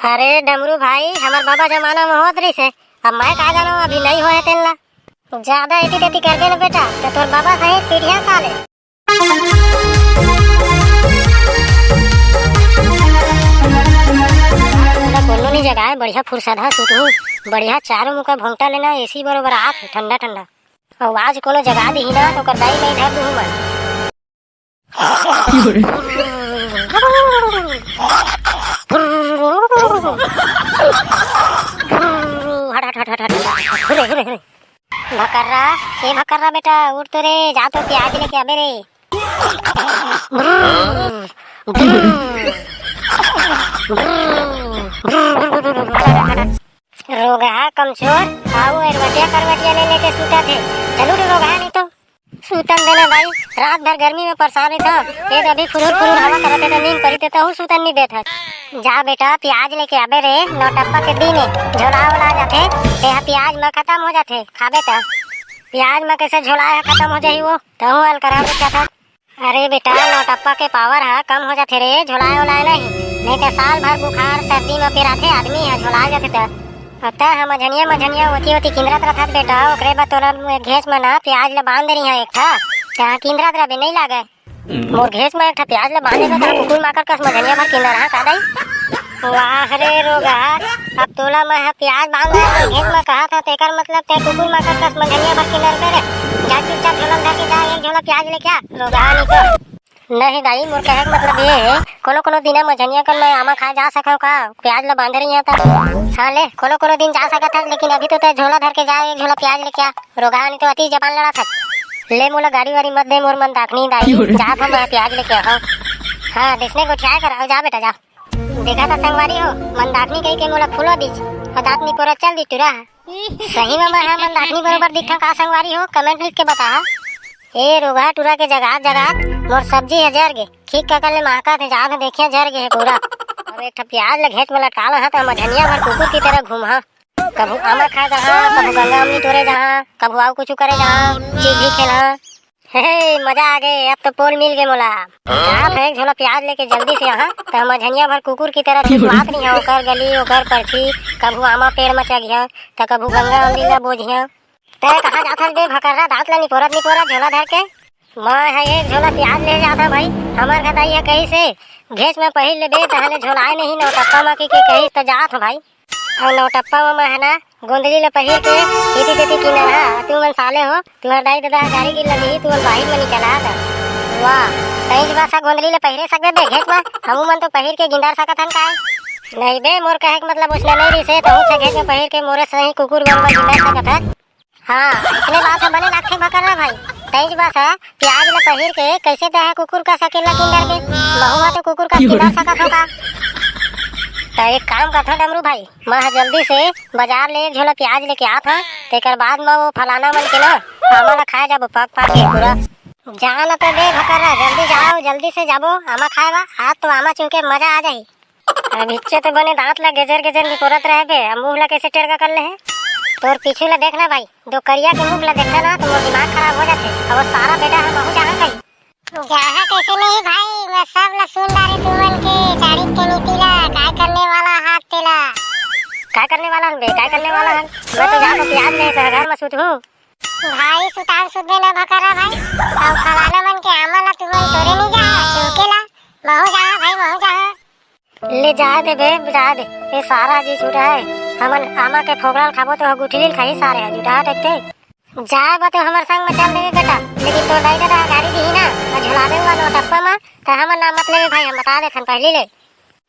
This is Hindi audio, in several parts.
अरे डमरू भाई हमार बाबा जमाना में होत रही से, अब मैं कहा जानो अभी नहीं होए तेनला। ज्यादा एती तेती करबे ना बेटा तो तोर बाबा सही पीढ़िया साले। कोनो नहीं जगह है बढ़िया फुर्सदा सुतहूँ, बढ़िया चारों मुका भोंगटा लेना एसी बरोबर आत ठंडा ठंडा। और आज कोनो जगह दी ना तो कर दाई नहीं धर दूँ मैं। भकर्रा ए भकर्रा बेटा उठ तो रे, जा तो प्याज लेके आबे रे। रोगा कमजोर आओ एरवटिया करवटिया ले लेके सूता थे। चलो रोगा नहीं तो सूतन देना भाई, रात भर गर्मी में परेशान ही था। ये अभी फुरुर फुरुर हवा करते तो नींद पड़ी तो सूतन नहीं देता। जा बेटा प्याज लेके आबे रे, नौटप्पा के दिन झोला उला जाते ते प्याज में खत्म हो जाते खाबे त। प्याज में कैसे झोला खत्म हो जाई वो तो हल करा क्या था। अरे बेटा नौटप्पा के पावर है कम हो जाते रे, झोला उला नहीं तो साल भर बुखार सर्दी में फिर आते आदमी है झोला जाते ता। अतः हम मझनिया होती होती किंद्रत रखत बेटा, ओकरे बाद तोरा घेस में ना प्याज ल बांध रही है एक था जहाँ किंद्रत रबे नहीं लागे। मोर घेस में एक था प्याज ल बांधे तो कुकुर माकर कस मझनिया भर किंद्र रहा कादाई। वाह रे रोगा अब तोला मैं प्याज बांध रहा तो घेस में कहा था तेकर मतलब ते कुकुर माकर कस मझनिया भर किंद्र बेरे। जा चुपचाप झोला धर के जा, एक झोला प्याज ले क्या रोगा नहीं तो नहीं दाई। मोर कहे मतलब ये है कोनो दिन मझनिया कर मैं आमा खा जा सको का प्याज ल बांध रही है था। हाँ ले कोनो दिन जा सका था, लेकिन अभी तो झोला धर के जा, एक झोला प्याज ले क्या रोगा नहीं तो अति जबान लड़ा था। ले मोला गाड़ी वाड़ी मत दे, मोर मन दाखनी दाई जा था मैं प्याज लेके आओ। हाँ दिसने को ट्राई कराओ, जा बेटा जा। देखा था संगवारी हो मन दाखनी कही के मोला फूलो दीज और दांत नहीं पूरा चल दी तुरा। सही में मैं मन दाखनी बरोबर दिखा का संगवारी हो, कमेंट लिख के बता। ए रोगा टूरा के जगह मोर सब्जी है जर गे ठीक का ले महका थे जा देखिए जर गे पूरा। अब एक प्याज ले घेच में लटकाला है तो मझनिया भर कुकुर की तरह घूमा, कभू आमा खा जहाँ कभू गंगा अमनी तोरे जहाँ कभू आऊ कुछ करे जहाँ चीज भी खेला। हे मजा आ गए, अब तो पोल मिल गए मोला। एक झोला प्याज लेके जल्दी से यहाँ तो मझनिया भर कुकुर की तरह बात नहीं है। ओकर गली ओकर परछी कभू आमा पेड़ में चढ़िया तो कभू गंगा अमनी ला बोझिया। ते कहाँ जाता बे भकर्रा दांत ला निपोरत झोला धर के। मैं है एक झोला प्याज ले जाता भाई, हमार घटाई है कहीं से घेस में पहिल ले बे तहले झोलाए नहीं नौटप्पा में की कहीं तो जात हो भाई। और नौटप्पा में है ना गोंदली ले पहिर के इति तेती किनारा तू मन साले हो, तुम्हार दाई दादा गाड़ी की लगी तू बाहर में निकला था। वाह कहीं बासा गोंदली ले पहिरे सकबे बे घेस में, हमू मन तो पहिर के गिंदार सकत हन का नहीं बे। मोर कहे के मतलब उसने नहीं रही से तो घेस में पहिर के मोरे सही कुकुर बन गिंदार सकत है। हाँ इसने बात है बने लाखे भकर्रा भाई तेज बस है प्याज ले पहिर के कैसे दे कुकुर का सकेला किंदर के बहुआ तो कुकुर का किंदर सकत होगा। तो एक काम करता डमरू भाई, मैं जल्दी से बाजार ले एक झोला प्याज लेके आ था तेकर बाद में वो फलाना मन के ना आमा खाए जाबो पक के पूरा। जाना तो दे भकर्रा जल्दी जाओ जल्दी से जाबो आमा खाएबा आज तो आमा चूके मजा आ जाई। अब इच्छे तो बने दांत ला गेजर निकोरत रहे बे, मुंह ला कैसे टेढ़ा कर ले है। तोर पीछे ला देखना भाई, दो करिया के मुंह ला देखना ना तो मोर दिमाग खराब हो जाते। अब सारा बेटा हम बहु जहाँ कहीं जहाँ कैसे नहीं भाई, मैं सब ला सुन डाली तुमन के चारिक के नीति ला काय करने वाला हाथ तेला काय करने वाला हन बे काय करने वाला हन। मैं तो जहाँ प्याज ले तो घर में सुत हूँ भाई सुतार सुत देना भकर्रा भाई। अब फलाना मन के आमा ला तुमन तोरे नहीं जा चौकेला बहु जहाँ भाई बहु जहाँ ले जा दे बे जा दे। ये सारा जी छूटा है हमन आमा के फोगड़ल खाबो तो गुठली खाई सारे जुटा टकते जाए बा तो हमर संग में चल देवे बेटा, लेकिन तो दाई दादा गाड़ी दी ना और झुलावे हुआ नौटप्पा में तो हमन नाम मत लेवे भाई। हम बता देथन पहले ले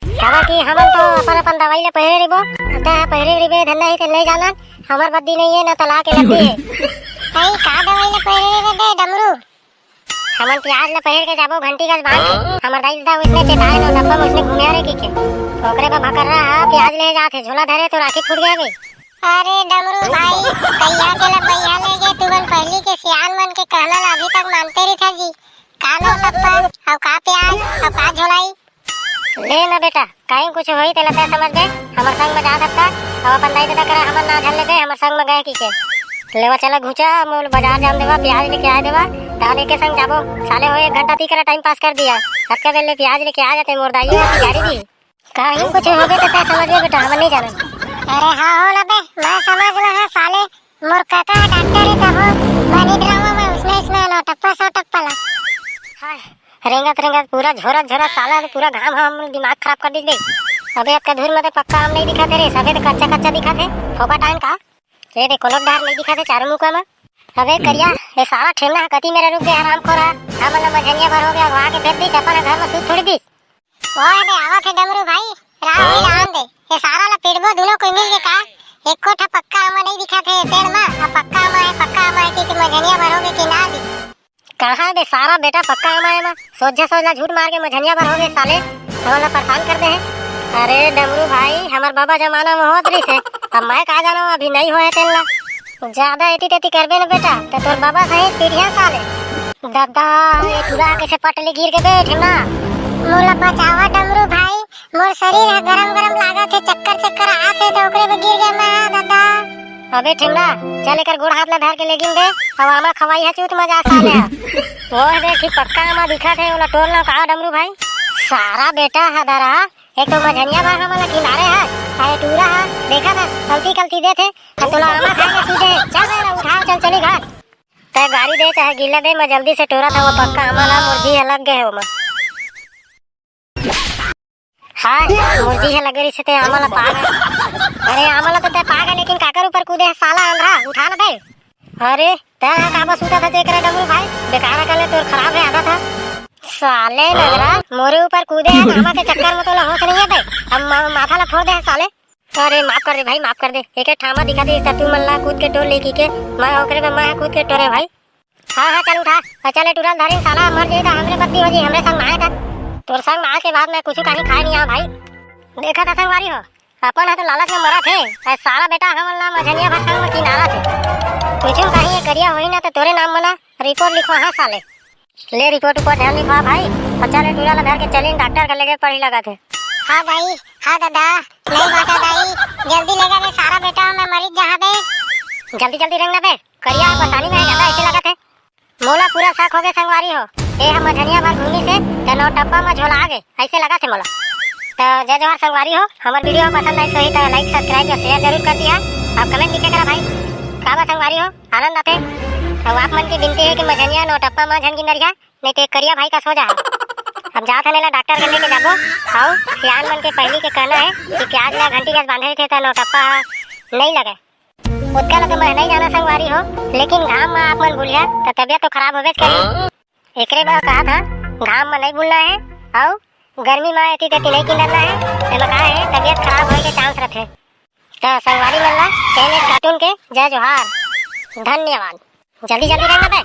कहा कि हमन तो अपन दवाई ले पहिरे रिबो अतः पहिरे रिबे धन्ना ही के ले जाना हमर बद्दी नहीं है ना तला के लगी है। भाई का दवाई ले पहिरे रिबे बे डमरू, हमन प्याज ले पहिर के जाबो घंटी का बांध के हमर दाई दादा उसने चेताए नौटप्पा में उसने घुमिया रे की के ओकरे पर भकर्रा प्याज ले जाते झोला धरे तो राखी फूट गए बे। अरे डमरू भाई कैया के ला भैया ले गए तुमन पहली के सियान मन के कहना ला अभी तक मानते रही था जी का नौटप्पा और का प्याज और का झोलाई ले ना बेटा कहीं कुछ होई तेला ते समझ गए हमर संग में जा सकता और अपन दाई दादा करे हमर ना झल ले गए हमर संग में गए की के लेवा चला घुचा मोल बाजार जाम देवा प्याज लेके आ देवा दाले के संग जाबो साले हो 1 घंटा ती करा टाइम पास कर दिया हक्के बेले प्याज लेके आ जाते मोर दाई गाड़ी दी कहीं कुछ हो गए तो तय समझ ले बेटा, हम नहीं जाने। अरे हाँ हो लबे, मैं समझ रहा साले मोर काका डॉक्टर है तब बनी ड्रामा में उसने इसमें लो टप्पा सो टप्पा ला। हाय रेंगत रेंगत पूरा झोरा झोरा साला ने पूरा घाम हम दिमाग खराब कर दी दे। अबे अब का धूल में तो पक्का हम नहीं दिखा थे रे, सबे तो कच्चा कच्चा दिखा थे। होगा टाइम का ये देखो लोग डार नहीं दिखा थे चारों मुका में। अबे करिया ये सारा ठेमना कति मेरे रुक गया आराम खोरा, हम मतलब मझनिया भर हो गया वहां के फेंक दी अपन घर में सूत थोड़ी दी। ओए बे आवा थे डमरू भाई राम राम दे ये सारा ला पेड़बो दोनों कोई मिल के का एक कोठा पक्का आमा नहीं दिखा थे पेड़ में, अब पक्का आमा है कि मझनिया भरोगे कि ना दी। कहा बे सारा बेटा पक्का आमा है, सोझा झूठ मार के मझनिया भरोगे साले, हमारा परेशान कर दे हैं। अरे डमरू भाई हमार बाबा जमाना में होत रही से, अब मैं कहा जानो अभी नहीं होए तेला ज्यादा एती तेती करबे न बेटा तो तोर बाबा सही पीढ़िया साले। दादा ये टूरा कैसे पटले गिर के बैठ ना मोला बचावा डमरू भाई, मोर शरीर है गरम गरम लागत है, चक्कर चक्कर आत है तो ओकरे में गिर गया मैं दादा। अबे ठेमना चल कर गोड़ हाथ ला धर के लेगिन दे, अब आमा खवाई है चूत मजा साले। वो देखी पक्का आमा दिखा थे ओला टोल ना कहा डमरू भाई सारा बेटा हदरा एक तो मझनिया बार हमारा किनारे है अरे टूरा है देखा था कलती दे थे अब तोला आमा खाएंगे सूझे। चल रे उठाओ चल चली घर तय गाड़ी दे चाहे गिला दे, मैं जल्दी से टोरा था वो पक्का आमा ला मुर्जी अलग गए हो मैं। हाय मुर्जी है लगे रही से आमा ला पाग। अरे आमा ला तो तय पाग है लेकिन काकर ऊपर कूदे है साला अंधा उठा ना दे। अरे तय काबा सूता था देख रहा डमरू भाई बेकार कर ले तो खराब है आधा था साले नगरा मोरे ऊपर कूदे है आमा के चक्कर में तो होश नहीं है बे, अब माथा ला फोड़ दे है साले। अरे माफ कर दे भाई माफ कर दे, एक ठामा दिखा दे तू मल्ला कूद के टोर लेकी के मैं ओकरे में मैं कूद के टोरे भाई। हाँ चल उठा चले टूरल धरी साला मर जाएगा हमरे बद्दी हो जी हमरे संग आए था तोर संग आए के बाद मैं कुछ कहीं खाए नहीं आ भाई। देखा था संगवारी हो अपन है तो लालच में मरा थे ऐ सारा बेटा हम ना मझनिया भर संग में किनारा थे कुछ कहीं करिया होई ना तो तोरे नाम मना रिपोर्ट लिखवा हाँ साले ले रिपोर्ट ऊपर ध्यान लिखवा भाई और चले टूरल धर के चलिन डॉक्टर के लेके पढ़ी लगा थे। हाँ भाई हाँ दादा नहीं बात दाई जल्दी लेगा बे सारा बेटा मैं मरीज जहाँ बे जल्दी रंगना बे करिया परेशानी में ज्यादा ऐसे लगा थे मोला पूरा शक हो गए संगवारी हो ए हम मझनिया भर घूमी से तो नौ टप्पा में झोला आ गए ऐसे लगा थे मोला। तो जय जोहार संगवारी हो हमार वीडियो पसंद आई सही तो लाइक सब्सक्राइब और शेयर जरूर कर दिया आप कमेंट लिखे करा भाई का संगवारी हो आनंद आते अब आप मन की विनती है कि मझनिया नौ टप्पा में झन की नरिया नहीं तो करिया भाई का सो जा। अब जात हने ला डॉक्टर के लेके जाबो आओ सियान मन के पहली के कहना है कि प्याज ला घंटी गैस बांधे थे तो नौ टप्पा नहीं लगे उसका तो मैं नहीं जाना संगवारी हो लेकिन घाम में आप मन भूलिया तो तबियत तो खराब होबे करी एकरे में कहा था घाम में नहीं भूलना है और गर्मी में एती तेती नहीं किनना है एमा का है तबियत खराब होए के चांस रखे। तो संगवारी मन ला कहने कार्टून के जय जोहार धन्यवाद जल्दी रहना बे।